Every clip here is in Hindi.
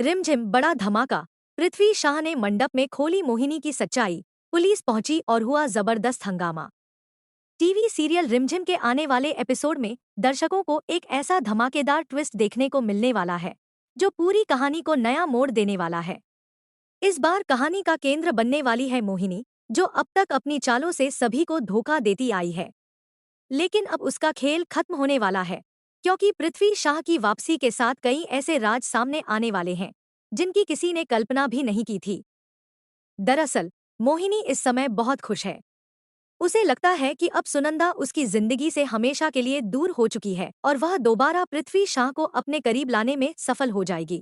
रिमझिम बड़ा धमाका। पृथ्वी शाह ने मंडप में खोली मोहिनी की सच्चाई। पुलिस पहुंची और हुआ जबरदस्त हंगामा। टीवी सीरियल रिमझिम के आने वाले एपिसोड में दर्शकों को एक ऐसा धमाकेदार ट्विस्ट देखने को मिलने वाला है जो पूरी कहानी को नया मोड़ देने वाला है। इस बार कहानी का केंद्र बनने वाली है मोहिनी, जो अब तक अपनी चालों से सभी को धोखा देती आई है। लेकिन अब उसका खेल खत्म होने वाला है, क्योंकि पृथ्वी शाह की वापसी के साथ कई ऐसे राज सामने आने वाले हैं जिनकी किसी ने कल्पना भी नहीं की थी। दरअसल मोहिनी इस समय बहुत खुश है। उसे लगता है कि अब सुनंदा उसकी जिंदगी से हमेशा के लिए दूर हो चुकी है और वह दोबारा पृथ्वी शाह को अपने करीब लाने में सफल हो जाएगी।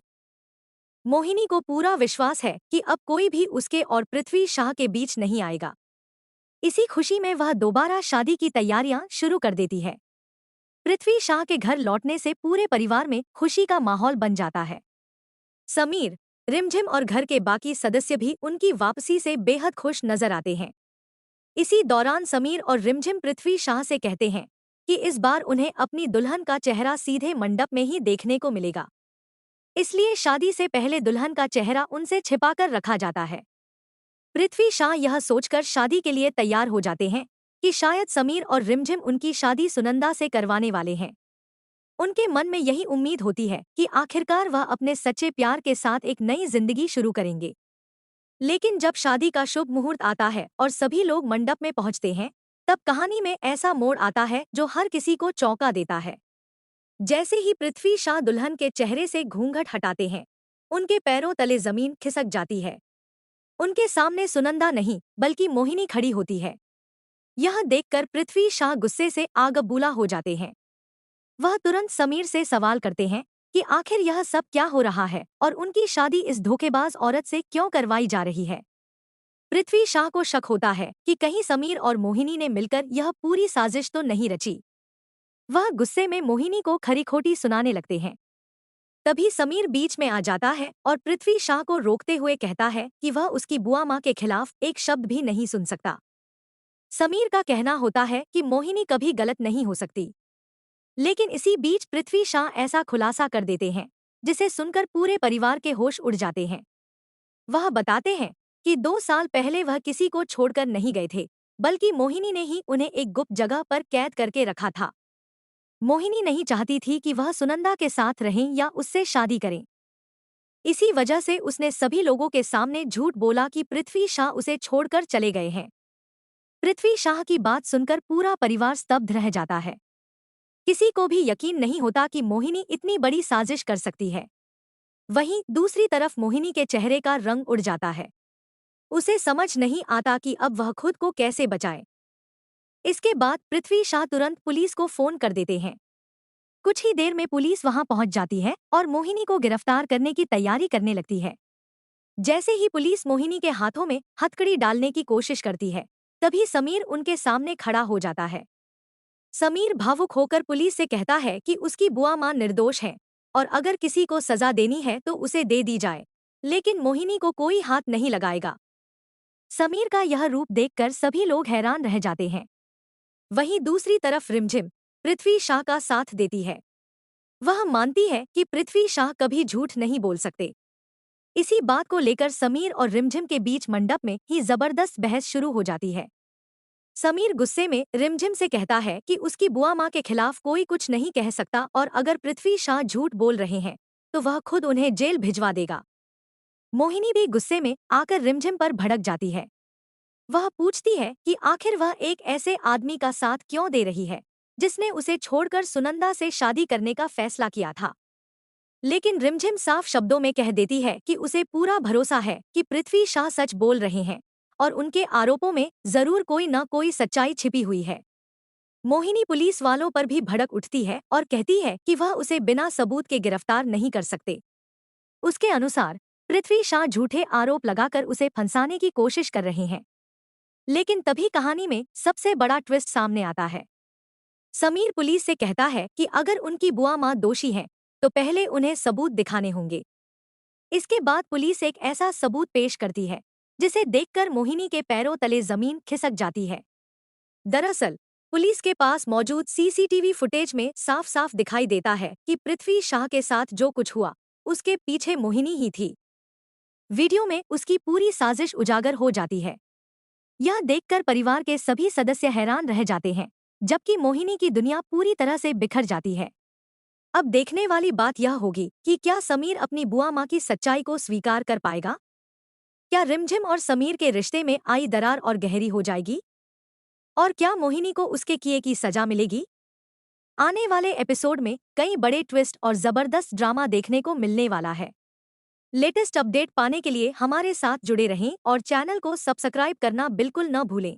मोहिनी को पूरा विश्वास है कि अब कोई भी उसके और पृथ्वी शाह के बीच नहीं आएगा। इसी खुशी में वह दोबारा शादी की तैयारियां शुरू कर देती है। पृथ्वी शाह के घर लौटने से पूरे परिवार में खुशी का माहौल बन जाता है। समीर, रिमझिम और घर के बाकी सदस्य भी उनकी वापसी से बेहद खुश नजर आते हैं। इसी दौरान समीर और रिमझिम पृथ्वी शाह से कहते हैं कि इस बार उन्हें अपनी दुल्हन का चेहरा सीधे मंडप में ही देखने को मिलेगा। इसलिए शादी से पहले दुल्हन का चेहरा उनसे छिपाकर रखा जाता है। पृथ्वी शाह यह सोचकर शादी के लिए तैयार हो जाते हैं कि शायद समीर और रिमझिम उनकी शादी सुनंदा से करवाने वाले हैं। उनके मन में यही उम्मीद होती है कि आखिरकार वह अपने सच्चे प्यार के साथ एक नई जिंदगी शुरू करेंगे। लेकिन जब शादी का शुभ मुहूर्त आता है और सभी लोग मंडप में पहुंचते हैं, तब कहानी में ऐसा मोड़ आता है जो हर किसी को चौंका देता है। जैसे ही पृथ्वी शाह दुल्हन के चेहरे से घूंघट हटाते हैं, उनके पैरों तले जमीन खिसक जाती है। उनके सामने सुनंदा नहीं बल्कि मोहिनी खड़ी होती है। यह देखकर पृथ्वी शाह गुस्से से आग बबूला हो जाते हैं। वह तुरंत समीर से सवाल करते हैं कि आखिर यह सब क्या हो रहा है और उनकी शादी इस धोखेबाज औरत से क्यों करवाई जा रही है। पृथ्वी शाह को शक होता है कि कहीं समीर और मोहिनी ने मिलकर यह पूरी साजिश तो नहीं रची। वह गुस्से में मोहिनी को खरी खोटी सुनाने लगते हैं। तभी समीर बीच में आ जाता है और पृथ्वी शाह को रोकते हुए कहता है कि वह उसकी बुआ माँ के खिलाफ एक शब्द भी नहीं सुन सकता। समीर का कहना होता है कि मोहिनी कभी गलत नहीं हो सकती। लेकिन इसी बीच पृथ्वी शाह ऐसा खुलासा कर देते हैं जिसे सुनकर पूरे परिवार के होश उड़ जाते हैं। वह बताते हैं कि 2 साल पहले वह किसी को छोड़कर नहीं गए थे, बल्कि मोहिनी ने ही उन्हें एक गुप्त जगह पर कैद करके रखा था। मोहिनी नहीं चाहती थी कि वह सुनंदा के साथ रहें या उससे शादी करें। इसी वजह से उसने सभी लोगों के सामने झूठ बोला कि पृथ्वी शाह उसे छोड़कर चले गए हैं। पृथ्वी शाह की बात सुनकर पूरा परिवार स्तब्ध रह जाता है। किसी को भी यकीन नहीं होता कि मोहिनी इतनी बड़ी साजिश कर सकती है। वहीं दूसरी तरफ मोहिनी के चेहरे का रंग उड़ जाता है। उसे समझ नहीं आता कि अब वह खुद को कैसे बचाए। इसके बाद पृथ्वी शाह तुरंत पुलिस को फोन कर देते हैं। कुछ ही देर में पुलिस वहां पहुंच जाती है और मोहिनी को गिरफ्तार करने की तैयारी करने लगती है। जैसे ही पुलिस मोहिनी के हाथों में हथकड़ी डालने की कोशिश करती है, तभी समीर उनके सामने खड़ा हो जाता है। समीर भावुक होकर पुलिस से कहता है कि उसकी बुआ माँ निर्दोष है और अगर किसी को सजा देनी है तो उसे दे दी जाए, लेकिन मोहिनी को कोई हाथ नहीं लगाएगा। समीर का यह रूप देखकर सभी लोग हैरान रह जाते हैं। वहीं दूसरी तरफ रिमझिम पृथ्वी शाह का साथ देती है। वह मानती है कि पृथ्वी शाह कभी झूठ नहीं बोल सकते। इसी बात को लेकर समीर और रिमझिम के बीच मंडप में ही जबरदस्त बहस शुरू हो जाती है। समीर गुस्से में रिमझिम से कहता है कि उसकी बुआ माँ के खिलाफ कोई कुछ नहीं कह सकता और अगर पृथ्वी शाह झूठ बोल रहे हैं तो वह खुद उन्हें जेल भिजवा देगा। मोहिनी भी गुस्से में आकर रिमझिम पर भड़क जाती है। वह पूछती है कि आखिर वह एक ऐसे आदमी का साथ क्यों दे रही है जिसने उसे छोड़कर सुनंदा से शादी करने का फैसला किया था। लेकिन रिमझिम साफ शब्दों में कह देती है कि उसे पूरा भरोसा है कि पृथ्वी शाह सच बोल रहे हैं और उनके आरोपों में जरूर कोई न कोई सच्चाई छिपी हुई है। मोहिनी पुलिस वालों पर भी भड़क उठती है और कहती है कि वह उसे बिना सबूत के गिरफ्तार नहीं कर सकते। उसके अनुसार पृथ्वी शाह झूठे आरोप लगाकर उसे फंसाने की कोशिश कर रहे हैं। लेकिन तभी कहानी में सबसे बड़ा ट्विस्ट सामने आता है। समीर पुलिस से कहता है कि अगर उनकी बुआ माँ दोषी है तो पहले उन्हें सबूत दिखाने होंगे। इसके बाद पुलिस एक ऐसा सबूत पेश करती है जिसे देखकर मोहिनी के पैरों तले जमीन खिसक जाती है। दरअसल पुलिस के पास मौजूद सीसीटीवी फुटेज में साफ साफ दिखाई देता है कि पृथ्वी शाह के साथ जो कुछ हुआ उसके पीछे मोहिनी ही थी। वीडियो में उसकी पूरी साजिश उजागर हो जाती है। यह देखकर परिवार के सभी सदस्य हैरान रह जाते हैं, जबकि मोहिनी की दुनिया पूरी तरह से बिखर जाती है। अब देखने वाली बात यह होगी कि क्या समीर अपनी बुआ माँ की सच्चाई को स्वीकार कर पाएगा? क्या रिमझिम और समीर के रिश्ते में आई दरार और गहरी हो जाएगी? और क्या मोहिनी को उसके किए की सजा मिलेगी? आने वाले एपिसोड में कई बड़े ट्विस्ट और जबरदस्त ड्रामा देखने को मिलने वाला है। लेटेस्ट अपडेट पाने के लिए हमारे साथ जुड़े रहें और चैनल को सब्सक्राइब करना बिल्कुल न भूलें।